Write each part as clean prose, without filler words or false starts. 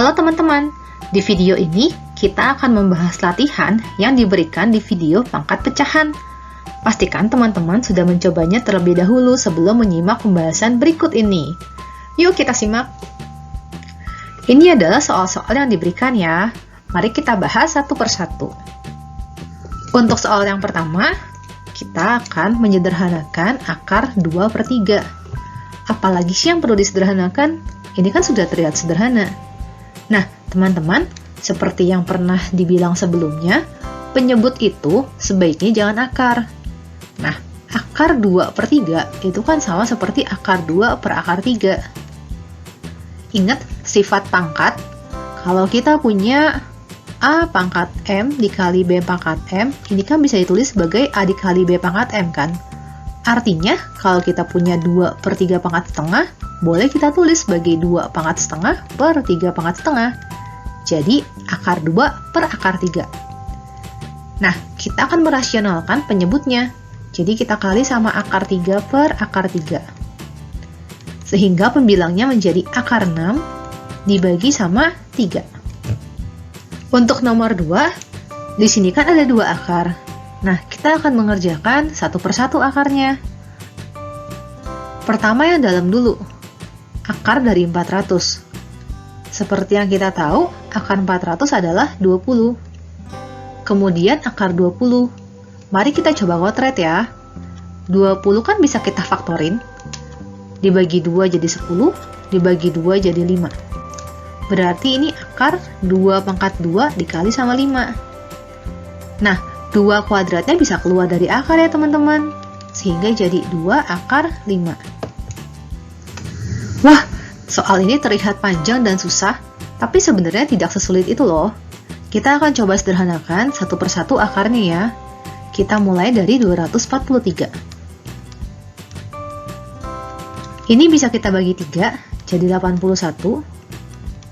Halo teman-teman, di video ini kita akan membahas latihan yang diberikan di video pangkat pecahan. Pastikan teman-teman sudah mencobanya terlebih dahulu sebelum menyimak pembahasan berikut ini. Yuk kita simak. Ini adalah soal-soal yang diberikan ya. Mari kita bahas satu persatu. Untuk soal yang pertama, kita akan menyederhanakan akar 2/3. Apalagi sih yang perlu disederhanakan? Ini kan sudah terlihat sederhana. Nah, teman-teman, seperti yang pernah dibilang sebelumnya, penyebut itu sebaiknya jangan akar. Nah, akar 2/3 itu kan sama seperti akar 2/3. Ingat sifat pangkat, kalau kita punya A pangkat M dikali B pangkat M, ini kan bisa ditulis sebagai A dikali B pangkat M kan? Artinya, kalau kita punya 2/3 pangkat setengah, boleh kita tulis sebagai 2 pangkat setengah per 3 pangkat setengah. Jadi, akar 2/3. Nah, kita akan merasionalkan penyebutnya. Jadi, kita kali sama akar 3/3. Sehingga pembilangnya menjadi akar 6 dibagi sama 3. Untuk nomor 2, di sini kan ada 2 akar. Nah, kita akan mengerjakan satu persatu akarnya. Pertama yang dalam dulu, akar dari 400. Seperti yang kita tahu, akar 400 adalah 20. Kemudian akar 20. Mari kita coba kotret ya. 20 kan bisa kita faktorin. Dibagi 2 jadi 10, dibagi 2 jadi 5. Berarti ini akar 2 pangkat 2 dikali sama 5. Nah, 2 kuadratnya bisa keluar dari akar ya teman-teman. Sehingga jadi 2 akar 5. Wah, soal ini terlihat panjang dan susah, tapi sebenarnya tidak sesulit itu loh. Kita akan coba sederhanakan satu persatu akarnya ya. Kita mulai dari 243. Ini bisa kita bagi 3, jadi 81.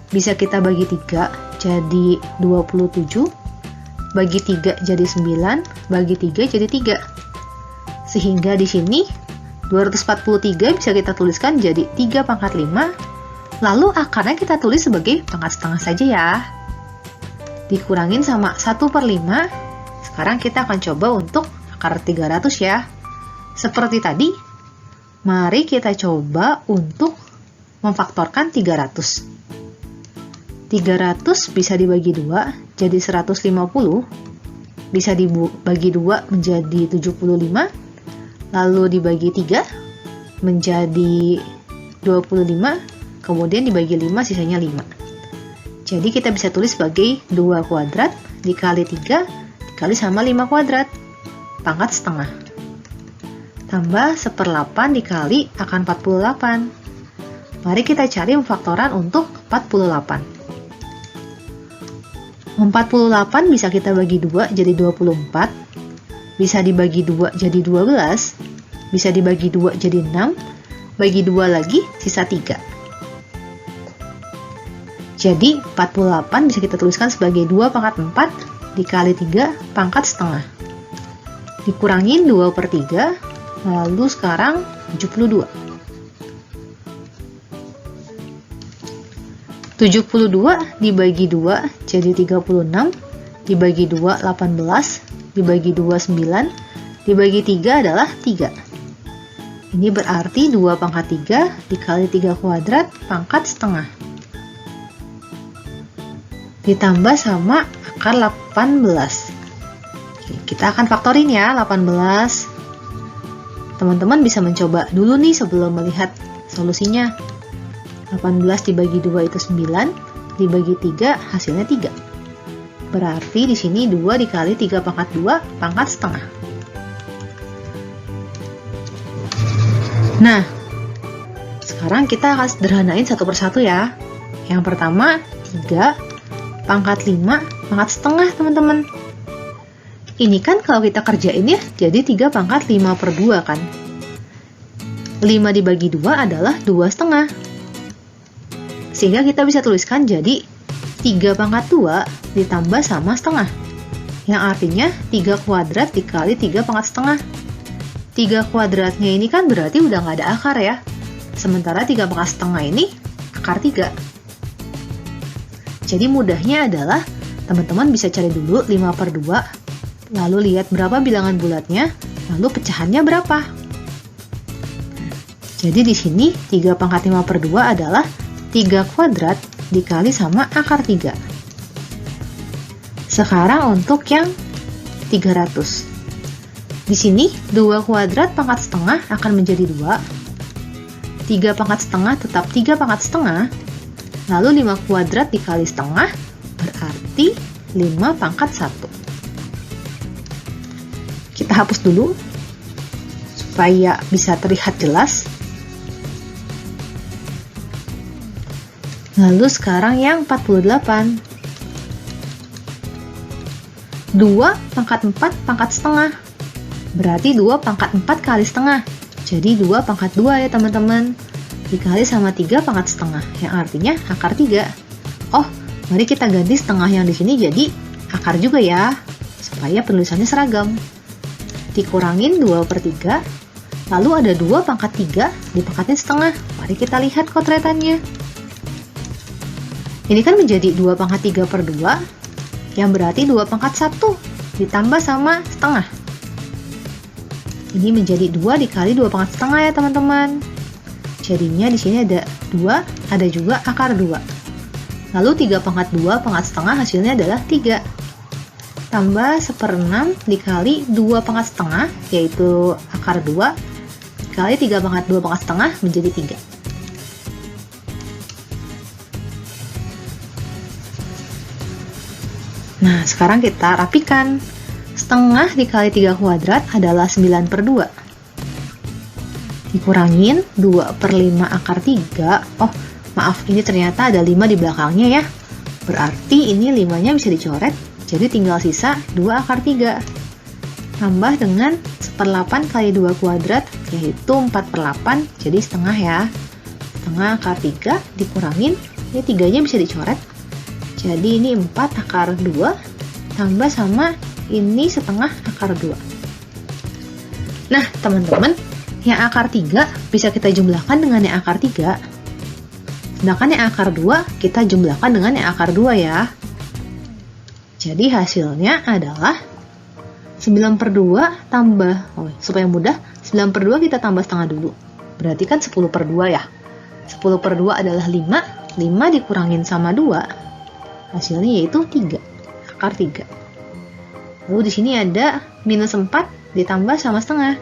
Bisa kita bagi 3, jadi 27. Bagi 3 jadi 9, bagi 3 jadi 3. Sehingga di sini 243 bisa kita tuliskan jadi 3 pangkat 5, lalu akarnya kita tulis sebagai pangkat setengah saja ya. Dikurangin sama 1/5, sekarang kita akan coba untuk akar 300 ya. Seperti tadi, mari kita coba untuk memfaktorkan 300. 300 bisa dibagi 2, jadi 150, bisa dibagi 2 menjadi 75, lalu dibagi 3 menjadi 25, kemudian dibagi 5 sisanya 5. Jadi kita bisa tulis sebagai 2 kuadrat dikali 3 dikali sama 5 kuadrat, pangkat setengah. Tambah 1/8 dikali akar 48. Mari kita cari faktoran untuk 48. 48 bisa kita bagi 2 jadi 24. Bisa dibagi 2 jadi 12, bisa dibagi 2 jadi 6, bagi 2 lagi, sisa 3. Jadi, 48 bisa kita tuliskan sebagai 2 pangkat 4 dikali 3 pangkat setengah. Dikurangin 2/3, lalu sekarang 72. 72 dibagi 2 jadi 36, dibagi 2 18, dibagi 2 9, dibagi 3 adalah 3. Ini berarti 2 pangkat 3 dikali 3 kuadrat pangkat setengah. Ditambah sama akar 18. Oke, kita akan faktorin ya 18. Teman-teman bisa mencoba dulu nih sebelum melihat solusinya. 18 dibagi 2 itu 9, dibagi 3 hasilnya 3. Berarti di sini 2 dikali 3 pangkat 2 pangkat setengah. Nah, sekarang kita akan sederhanain satu persatu ya. Yang pertama, 3 pangkat 5 pangkat setengah teman-teman. Ini kan kalau kita kerjain ya, jadi 3 pangkat 5/2 kan. 5 dibagi 2 adalah 2 setengah. Sehingga kita bisa tuliskan jadi 3 pangkat 2 ditambah sama setengah. Yang artinya 3 kuadrat dikali 3 pangkat setengah. 3 kuadratnya ini kan berarti udah nggak ada akar ya. Sementara 3 pangkat setengah ini akar 3. Jadi mudahnya adalah teman-teman bisa cari dulu 5/2, lalu lihat berapa bilangan bulatnya, lalu pecahannya berapa. Jadi di sini 3 pangkat 5/2 adalah 3 kuadrat dikali sama akar 3. Sekarang untuk yang 300. Di sini 2 kuadrat pangkat setengah akan menjadi 2. 3 pangkat setengah tetap 3 pangkat setengah. Lalu 5 kuadrat dikali setengah berarti 5 pangkat 1. Kita hapus dulu supaya bisa terlihat jelas. Lalu sekarang yang 48. 2 pangkat 4 pangkat setengah. Berarti 2 pangkat 4 kali setengah. Jadi 2 pangkat 2 ya teman-teman. Dikali sama 3 pangkat setengah. Yang artinya akar 3. Oh, mari kita ganti setengah yang di sini jadi akar juga ya. Supaya penulisannya seragam. Dikurangin 2/3. Lalu ada 2 pangkat 3 dipangkatin setengah. Mari kita lihat kotretannya. Ini kan menjadi 2 pangkat 3/2, yang berarti 2 pangkat 1 ditambah sama setengah. Ini menjadi 2 dikali 2 pangkat setengah ya teman-teman. Jadinya di sini ada 2, ada juga akar 2. Lalu 3 pangkat 2 pangkat setengah hasilnya adalah 3. Tambah 1/6 dikali 2 pangkat setengah, yaitu akar 2, dikali 3 pangkat 2 pangkat setengah menjadi 3. Nah, sekarang kita rapikan. Setengah dikali 3 kuadrat adalah 9/2. Dikurangin 2/5 akar 3. Oh, maaf, ini ternyata ada 5 di belakangnya ya. Berarti ini 5-nya bisa dicoret, jadi tinggal sisa 2 akar 3. Tambah dengan 1/8 kali 2 kuadrat, yaitu 4/8, jadi setengah ya. Setengah akar 3 dikurangin, ini 3-nya bisa dicoret. Jadi ini 4 akar 2 tambah sama ini setengah akar 2. Nah, teman-teman, yang akar 3 bisa kita jumlahkan dengan yang akar 3. Sedangkan yang akar 2 kita jumlahkan dengan yang akar 2 ya. Jadi hasilnya adalah 9/2 tambah, supaya mudah, 9/2 kita tambah setengah dulu. Berarti kan 10/2 ya. 10/2 adalah 5, 5 dikurangin sama 2. Hasilnya yaitu 3, akar 3. Lalu di sini ada minus 4 ditambah sama setengah.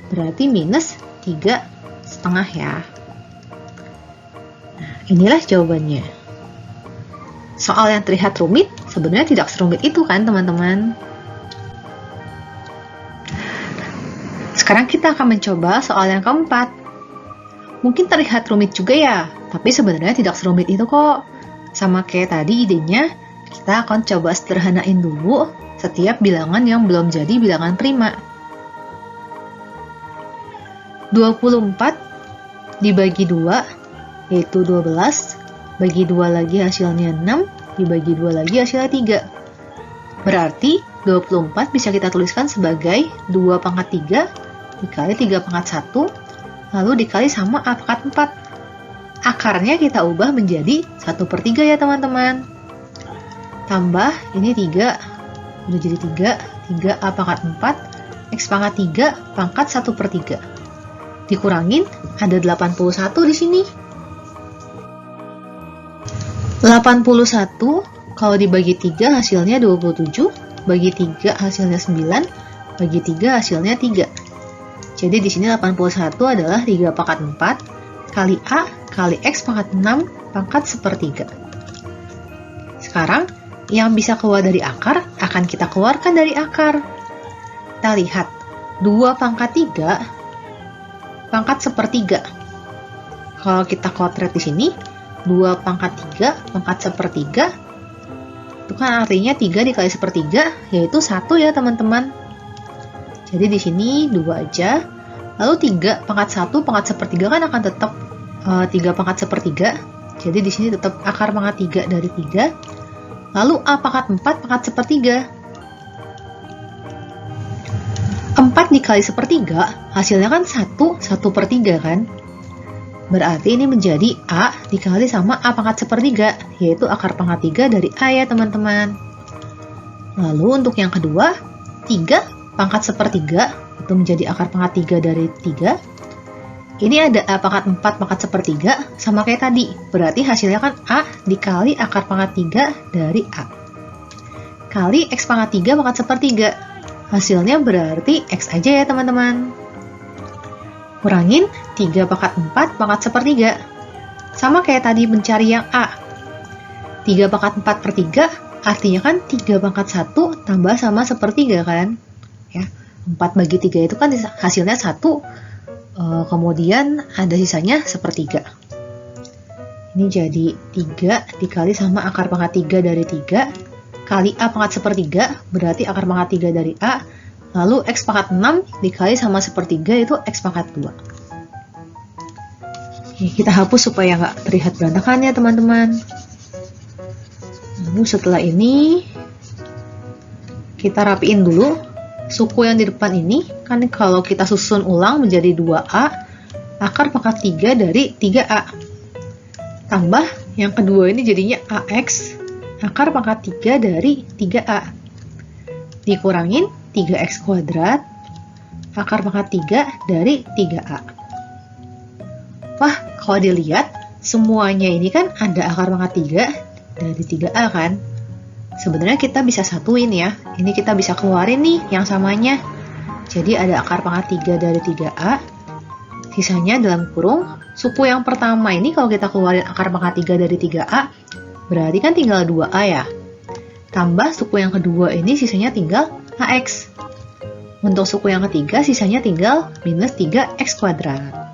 Berarti minus 3,5 ya. Nah, inilah jawabannya. Soal yang terlihat rumit, sebenarnya tidak serumit itu kan teman-teman. Sekarang kita akan mencoba soal yang keempat. Mungkin terlihat rumit juga ya, tapi sebenarnya tidak serumit itu kok. Sama kayak tadi idenya, kita akan coba sederhanain dulu setiap bilangan yang belum jadi bilangan prima. 24 dibagi 2, yaitu 12, bagi 2 lagi hasilnya 6, dibagi 2 lagi hasilnya 3. Berarti 24 bisa kita tuliskan sebagai 2 pangkat 3 dikali 3 pangkat 1, lalu dikali sama A pangkat 4. Akarnya kita ubah menjadi 1/3 ya teman-teman. Tambah, ini 3, udah jadi 3 A pangkat 4, X pangkat 3 pangkat 1/3. Dikurangin, ada 81 di sini. 81, kalau dibagi 3 hasilnya 27, bagi 3 hasilnya 9, bagi 3 hasilnya 3. Jadi di sini 81 adalah 3 pangkat 4, kali A kali X pangkat 6 pangkat 1/3. Sekarang, yang bisa keluar dari akar akan kita keluarkan dari akar. Kita lihat, 2 pangkat 3 pangkat 1/3. Kalau kita kotret di sini, 2 pangkat 3 pangkat 1/3, itu kan artinya 3 dikali 1/3, yaitu 1 ya teman-teman. Jadi di sini 2 aja. Lalu 3 pangkat 1 pangkat 1/3 kan akan tetap 3 pangkat 1/3. Jadi di sini tetap akar pangkat 3 dari 3. Lalu A pangkat 4 pangkat 1/3. 4 dikali 1/3 hasilnya kan 1/3 kan. Berarti ini menjadi A dikali sama A pangkat sepertiga, yaitu akar pangkat 3 dari A ya teman-teman. Lalu untuk yang kedua, 3 pangkat sepertiga, itu menjadi akar pangkat 3 dari 3. Ini ada A pangkat 4 pangkat sepertiga, sama kayak tadi. Berarti hasilnya kan A dikali akar pangkat 3 dari A. Kali X pangkat 3 pangkat sepertiga. Hasilnya berarti X aja ya teman-teman. Kurangin 3 pangkat 4 pangkat sepertiga. Sama kayak tadi mencari yang A. 3 pangkat 4 per 3, artinya kan 3 pangkat 1 tambah sama sepertiga kan? Ya, 4 bagi 3 itu kan hasilnya 1, kemudian ada sisanya sepertiga. Ini jadi 3 dikali sama akar pangkat 3 dari 3, kali A pangkat sepertiga, berarti akar pangkat 3 dari A, lalu X pangkat 6 dikali sama sepertiga itu X pangkat 2. Oke, kita hapus supaya nggak terlihat berantakan ya teman-teman. Lalu setelah ini, kita rapiin dulu. Suku yang di depan ini, kan kalau kita susun ulang menjadi 2A, akar pangkat 3 dari 3A. Tambah yang kedua ini jadinya AX, akar pangkat 3 dari 3A. Dikurangin 3X kuadrat, akar pangkat 3 dari 3A. Wah, kalau dilihat, semuanya ini kan ada akar pangkat 3 dari 3A kan? Sebenarnya kita bisa satuin ya. Ini kita bisa keluarin nih yang samanya. Jadi ada akar pangkat 3 dari 3A. Sisanya dalam kurung, suku yang pertama ini kalau kita keluarin akar pangkat 3 dari 3A, berarti kan tinggal 2A ya. Tambah suku yang kedua ini sisanya tinggal AX. Untuk suku yang ketiga sisanya tinggal minus 3X kuadrat.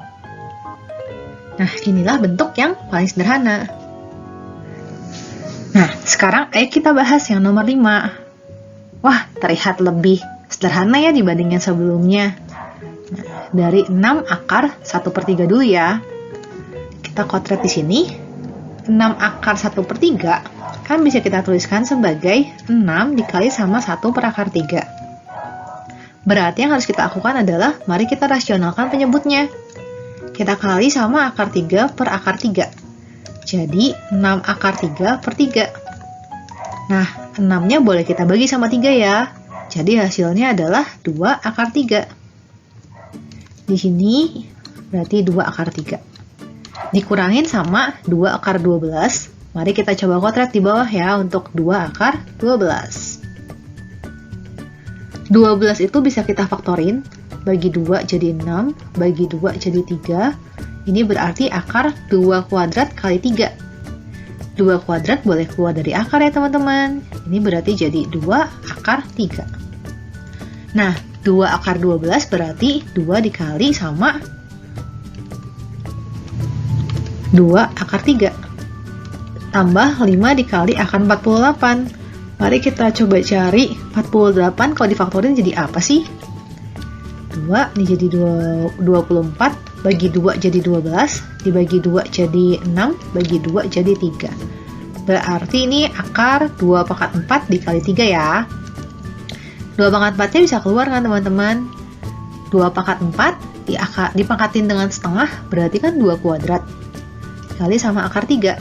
Nah, inilah bentuk yang paling sederhana. Nah, sekarang ayo kita bahas yang nomor 5. Wah, terlihat lebih sederhana ya dibandingin sebelumnya. Nah, dari 6 akar 1/3 dulu ya. Kita kotret di sini. 6 akar 1/3 kan bisa kita tuliskan sebagai 6 dikali sama 1 per akar 3. Berarti yang harus kita lakukan adalah, mari kita rasionalkan penyebutnya. Kita kali sama akar 3 per akar 3. Jadi 6 akar 3 per 3. Nah, 6-nya boleh kita bagi sama 3 ya. Jadi hasilnya adalah 2 akar 3. Di sini berarti 2 akar 3. Dikurangin sama 2 akar 12. Mari kita coba kotret di bawah ya untuk 2 akar 12. 12 itu bisa kita faktorin. Bagi 2 jadi 6, bagi 2 jadi 3. Ini berarti akar 2 kuadrat kali 3. 2 kuadrat boleh keluar dari akar ya teman-teman. Ini berarti jadi 2 akar 3. Nah, 2 akar 12 berarti 2 dikali sama 2 akar 3. Tambah 5 dikali akar 48. Mari kita coba cari 48 kalau difaktorin jadi apa sih? 2 ini jadi 24, bagi 2 jadi 12, dibagi 2 jadi 6, bagi 2 jadi 3. Berarti ini akar 2 pangkat 4 dikali 3 ya. 2 pangkat 4-nya bisa keluar kan teman-teman? 2 pangkat 4 dipangkatin dengan setengah, berarti kan 2 kuadrat. Dikali sama akar 3.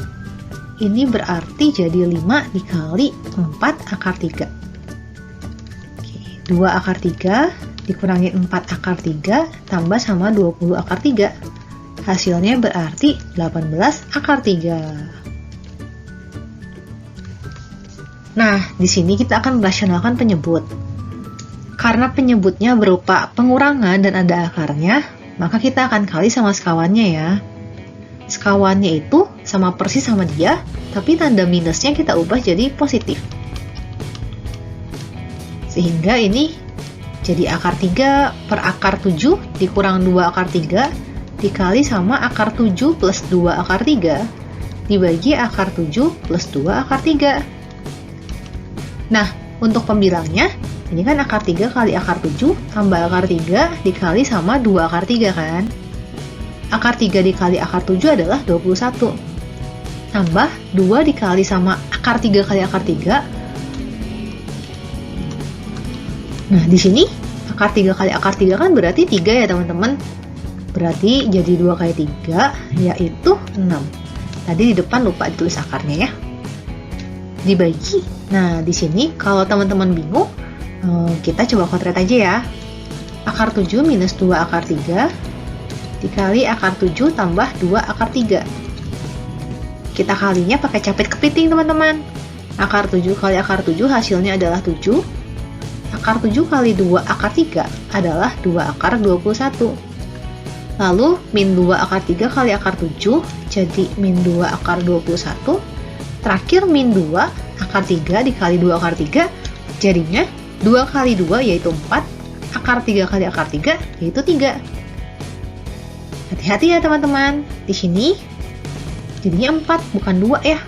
Ini berarti jadi 5 dikali 4 akar 3. Oke, 2 akar 3 dikurangi 4 akar 3 tambah sama 20 akar 3. Hasilnya berarti 18 akar 3. Nah, di sini kita akan merasionalkan penyebut. Karena penyebutnya berupa pengurangan dan ada akarnya, maka kita akan kali sama sekawannya ya. Sekawannya itu sama persis sama dia, tapi tanda minusnya kita ubah jadi positif. Sehingga ini jadi akar 3 per akar 7 dikurang 2 akar 3 dikali sama akar 7 plus 2 akar 3 dibagi akar 7 plus 2 akar 3. Nah, untuk pembilangnya, ini kan akar 3 kali akar 7 tambah akar 3 dikali sama 2 akar 3 kan? Akar 3 dikali akar 7 adalah 21. Tambah 2 dikali sama akar 3 kali akar 3. Nah, di sini akar 3 kali akar 3 kan berarti 3 ya teman-teman. Berarti jadi 2 kali 3 yaitu 6. Tadi di depan lupa ditulis akarnya ya. Dibagi. Nah, di sini kalau teman-teman bingung, kita coba kontret aja ya. Akar 7 minus 2 akar 3 dikali akar 7 tambah 2 akar 3. Kita kalinya pakai capit kepiting teman-teman. Akar 7 kali akar 7 hasilnya adalah 7. Akar 7 kali 2 akar 3 adalah 2 akar 21. Lalu min 2 akar 3 kali akar 7 jadi min 2 akar 21. Terakhir min 2 akar 3 dikali 2 akar 3 jadinya 2 kali 2 yaitu 4. Akar 3 kali akar 3 yaitu 3. Hati-hati ya teman-teman. Di sini jadinya 4 bukan 2 ya.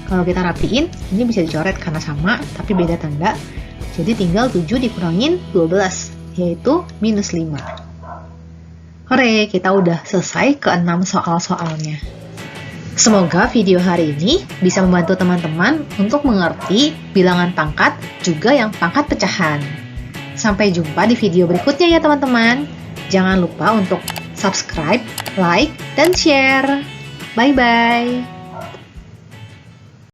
Kalau kita rapiin, ini bisa dicoret karena sama tapi beda tanda. Jadi tinggal 7 dikurangin 12 yaitu minus 5. Hore, kita udah selesai ke-6 soal-soalnya. Semoga video hari ini bisa membantu teman-teman untuk mengerti bilangan pangkat juga yang pangkat pecahan. Sampai jumpa di video berikutnya ya teman-teman. Jangan lupa untuk subscribe, like, dan share. Bye-bye.